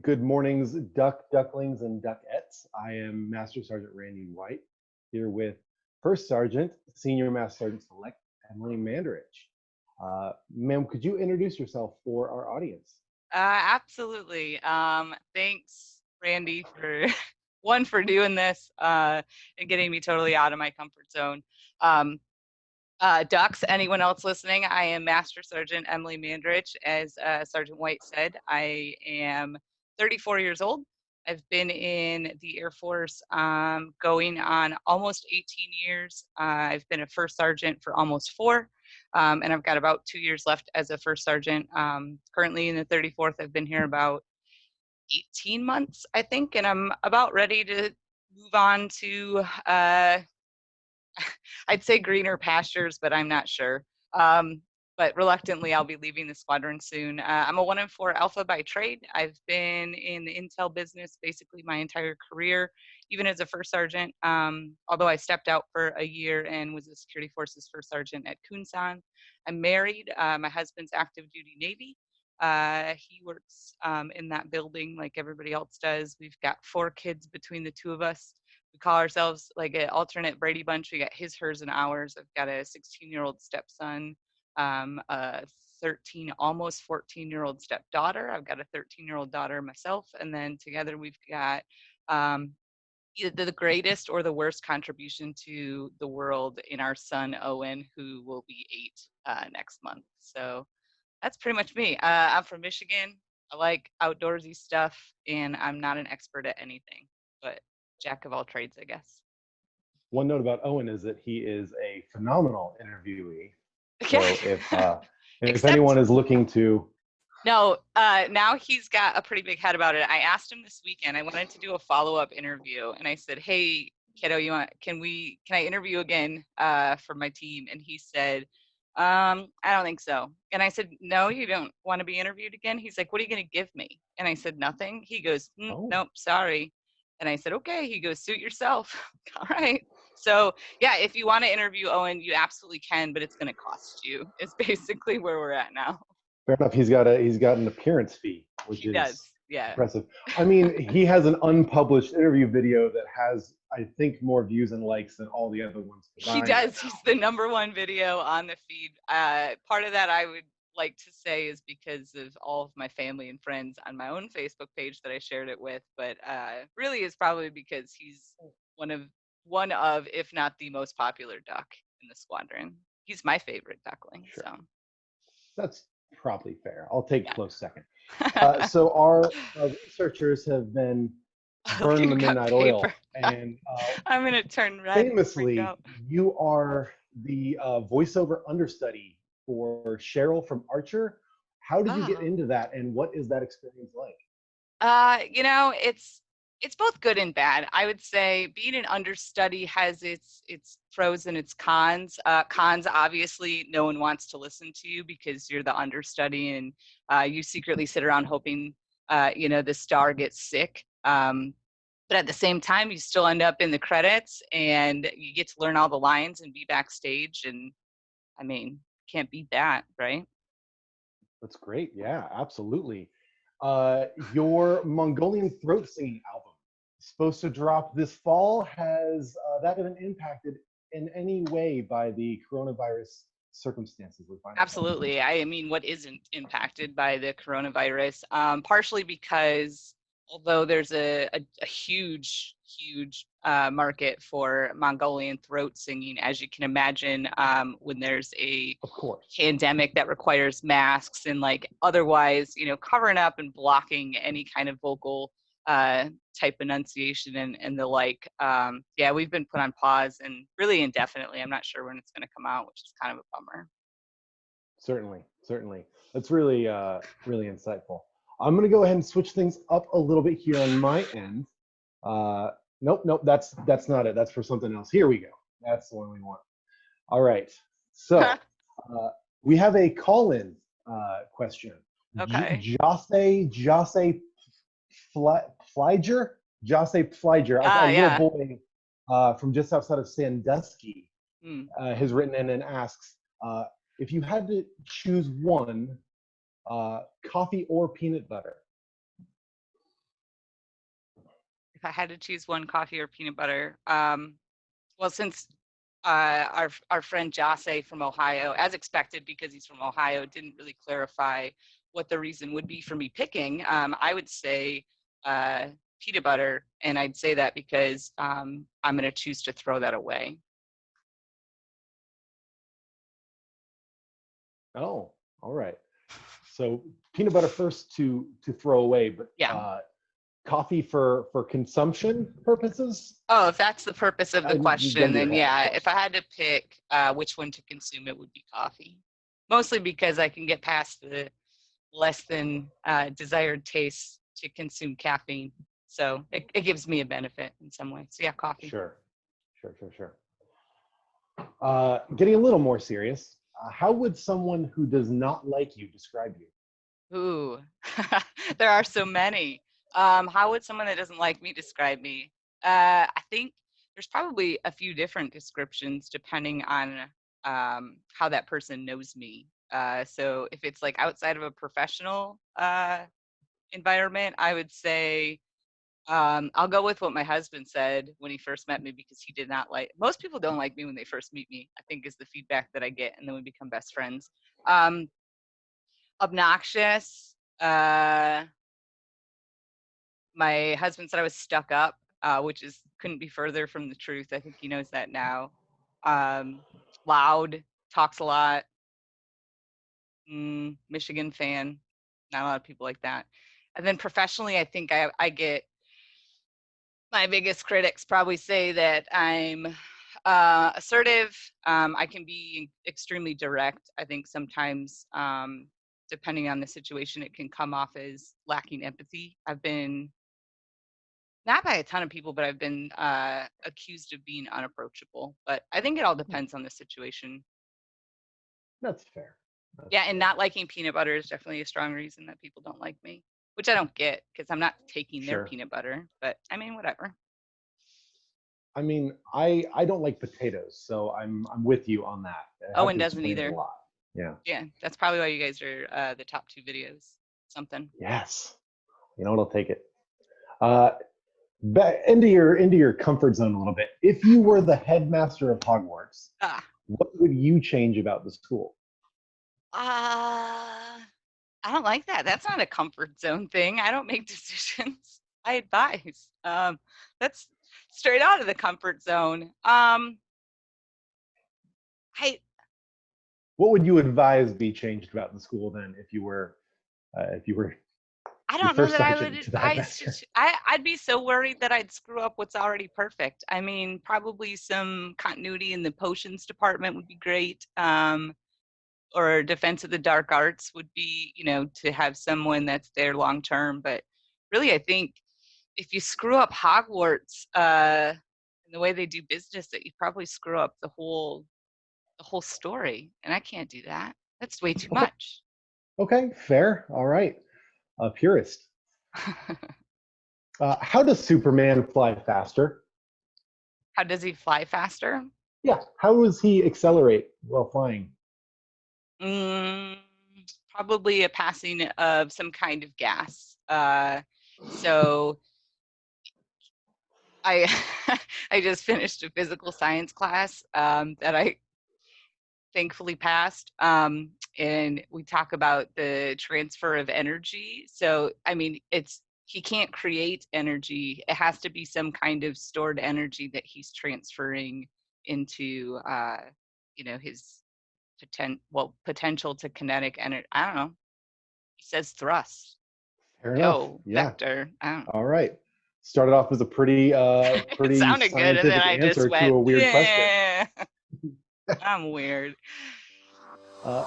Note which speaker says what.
Speaker 1: Good mornings, ducklings, and duckettes. I am Master Sergeant Randon White, here with First Sergeant, Senior Master Sergeant Select, Emily Mandarich. Ma'am, could you introduce yourself for our audience?
Speaker 2: Absolutely. Thanks, Randy, for for doing this and getting me totally out of my comfort zone. Um, Ducks, anyone else listening, I am Master Sergeant Emily Mandarich. As Sergeant White said, I am 34 years old. I've been in the Air Force going on almost 18 years. I've been a first sergeant for almost 4, and I've got about 2 years left as a first sergeant. Currently in the 34th, I've been here about 18 months, I think, and I'm about ready to move on to I'd say greener pastures, but I'm not sure. But reluctantly, I'll be leaving the squadron soon. I'm a 1 in 4 Alpha by trade. I've been in the intel business basically my entire career, even as a first sergeant. Although I stepped out for a year and was a security forces first sergeant at Kunsan. I'm married. My husband's active duty Navy. He works in that building like everybody else does. We've got 4 kids between the two of us. We call ourselves like an alternate Brady Bunch. We got his, hers, and ours. I've got a 16-year-old stepson, a 13, almost 14-year-old stepdaughter. I've got a 13-year-old daughter myself, and then together we've got either the greatest or the worst contribution to the world in our son Owen, who will be 8 next month. So that's pretty much me. I'm from Michigan. I like outdoorsy stuff, and I'm not an expert at anything, but jack of all trades, I guess.
Speaker 1: One note about Owen is that he is a phenomenal interviewee. So
Speaker 2: Yeah.
Speaker 1: if
Speaker 2: Except
Speaker 1: anyone is looking to,
Speaker 2: no, now he's got a pretty big head about it. I asked him this weekend. I wanted to do a follow-up interview, and I said, "Hey, kiddo, can I interview again for my team?" And he said, I don't think so. And I said, "No, you don't want to be interviewed again?" He's like, "What are you going to give me?" And I said, "Nothing." He goes,
Speaker 1: oh,
Speaker 2: "Nope, sorry." And I said, "Okay." He goes, "Suit yourself." All right. So yeah, if you want to interview Owen, you absolutely can, but it's going to cost you. It's basically where we're at now.
Speaker 1: fair enough. He's got an appearance fee, which
Speaker 2: He
Speaker 1: is
Speaker 2: does. Yeah.
Speaker 1: impressive. I mean, he has an unpublished interview video that has, I think, more views and likes than all the other ones
Speaker 2: He
Speaker 1: combined right
Speaker 2: does. He's the #1 video on the feed. Part of that I would like to say is because of all of my family and friends on my own Facebook page that I shared it with, but really is probably because he's one of, if not the most popular duck in the squadron. He's my favorite duckling.
Speaker 1: now. Sure.
Speaker 2: So
Speaker 1: That's probably fair. I'll take close second.
Speaker 2: yeah.
Speaker 1: So our researchers have been burning the
Speaker 2: You've got
Speaker 1: midnight
Speaker 2: paper.
Speaker 1: oil, and
Speaker 2: I'm gonna turn red and freak
Speaker 1: famously,
Speaker 2: out.
Speaker 1: you are the voiceover understudy for Cheryl from Archer. How did you get
Speaker 2: Oh.
Speaker 1: into that, and what is that experience like?
Speaker 2: It's both good and bad. I would say being an understudy has its pros and its cons. Cons, obviously, no one wants to listen to you because you're the understudy, and you secretly sit around hoping, the star gets sick. But at the same time, you still end up in the credits, and you get to learn all the lines and be backstage. And I mean, can't beat that, right?
Speaker 1: That's great. Yeah, absolutely. Your Mongolian throat singing album supposed to drop this fall. Has that been impacted in any way by the coronavirus circumstances we find ourselves in?
Speaker 2: Absolutely. I mean, what isn't impacted by the coronavirus? Partially because although there's a huge market for Mongolian throat singing, as you can imagine, when there's a
Speaker 1: Of course.
Speaker 2: pandemic that requires masks and like otherwise, covering up and blocking any kind of vocal type enunciation and the like. Yeah, we've been put on pause and really indefinitely. I'm not sure when it's going to come out, which is kind of a bummer.
Speaker 1: Certainly, certainly. That's really, really insightful. I'm going to go ahead and switch things up a little bit here on my end. Nope, that's not it. That's for something else. Here we go. That's the one we want. All right. So we have a call-in question.
Speaker 2: Okay.
Speaker 1: Jose Fliger, a little
Speaker 2: Yeah.
Speaker 1: boy from just outside of Sandusky,
Speaker 2: Hmm.
Speaker 1: has written in and asks, if you had to choose one, coffee or peanut butter?
Speaker 2: If I had to choose one, coffee or peanut butter. Well, since our friend Jase from Ohio, as expected because he's from Ohio, didn't really clarify what the reason would be for me picking, I would say peanut butter, and I'd say that because I'm going to choose to throw that away.
Speaker 1: Oh, all right. So peanut butter first to throw away, but
Speaker 2: Yeah.
Speaker 1: coffee for consumption purposes.
Speaker 2: Oh, if that's the purpose of the
Speaker 1: Gun
Speaker 2: question,
Speaker 1: to your
Speaker 2: then
Speaker 1: head, of
Speaker 2: yeah,
Speaker 1: course.
Speaker 2: if I had to pick which one to consume, it would be coffee. Mostly because I can get past the less than desired taste to consume caffeine. So it gives me a benefit in some way. So yeah, coffee.
Speaker 1: Sure, sure. Getting a little more serious, how would someone who does not like you describe you?
Speaker 2: Ooh, there are so many. How would someone that doesn't like me describe me? I think there's probably a few different descriptions depending on how that person knows me. So if it's like outside of a professional environment, I would say I'll go with what my husband said when he first met me because he did not like. Most people don't like me when they first meet me. I think is the feedback that I get, and then we become best friends. Um, Obnoxious. My husband said I was stuck up, which is couldn't be further from the truth. I think he knows that now. Um, Loud, talks a lot. Michigan fan. Not a lot of people like that. And then professionally, I think I get my biggest critics probably say that I'm assertive. I can be extremely direct. I think sometimes, depending on the situation, it can come off as lacking empathy. I've been not by a ton of people, but I've been accused of being unapproachable. But I think it all depends on the situation.
Speaker 1: That's fair. That's
Speaker 2: Yeah, and
Speaker 1: fair.
Speaker 2: not liking peanut butter is definitely a strong reason that people don't like me, which I don't get because I'm not taking their
Speaker 1: Sure.
Speaker 2: peanut butter. But I mean, whatever.
Speaker 1: I mean, I don't like potatoes, so I'm with you on that. I have
Speaker 2: Owen
Speaker 1: to
Speaker 2: doesn't
Speaker 1: explain it a
Speaker 2: either.
Speaker 1: lot. Yeah.
Speaker 2: Yeah, that's probably why you guys are the top two videos. Something.
Speaker 1: Yes. You know what? I'll take it. Uh, back into your comfort zone a little bit. If you were the headmaster of Hogwarts,
Speaker 2: Ah.
Speaker 1: what would you change about the school?
Speaker 2: I don't like that. That's not a comfort zone thing. I don't make decisions. I advise. That's straight out of the comfort zone. I
Speaker 1: What would you advise be changed about the school then if you were
Speaker 2: I
Speaker 1: the
Speaker 2: don't know
Speaker 1: first
Speaker 2: that I would
Speaker 1: sergeant to the
Speaker 2: advise
Speaker 1: headmaster?
Speaker 2: I'd be so worried that I'd screw up what's already perfect. I mean, probably some continuity in the potions department would be great. Or defense of the dark arts would be, to have someone that's there long term. But really, I think if you screw up Hogwarts and the way they do business, that you probably screw up the whole story. And I can't do that. That's way too
Speaker 1: Okay.
Speaker 2: much.
Speaker 1: Okay. Fair. All right. A purist. How does Superman fly faster?
Speaker 2: How does he fly faster?
Speaker 1: Yeah. How does he accelerate while flying?
Speaker 2: Mm, Probably a passing of some kind of gas. So I I just finished a physical science class that I thankfully passed. And we talk about the transfer of energy. So, I mean, he can't create energy. It has to be some kind of stored energy that he's transferring into, his potential to kinetic energy. I don't know. He says thrust,
Speaker 1: Fair enough.
Speaker 2: go,
Speaker 1: Yeah.
Speaker 2: vector. I don't know.
Speaker 1: All right. Started off as a pretty
Speaker 2: It
Speaker 1: pretty
Speaker 2: sounded good, and then
Speaker 1: scientific
Speaker 2: I just
Speaker 1: answer to
Speaker 2: went,
Speaker 1: a weird question.
Speaker 2: yeah, I'm weird.
Speaker 1: Uh,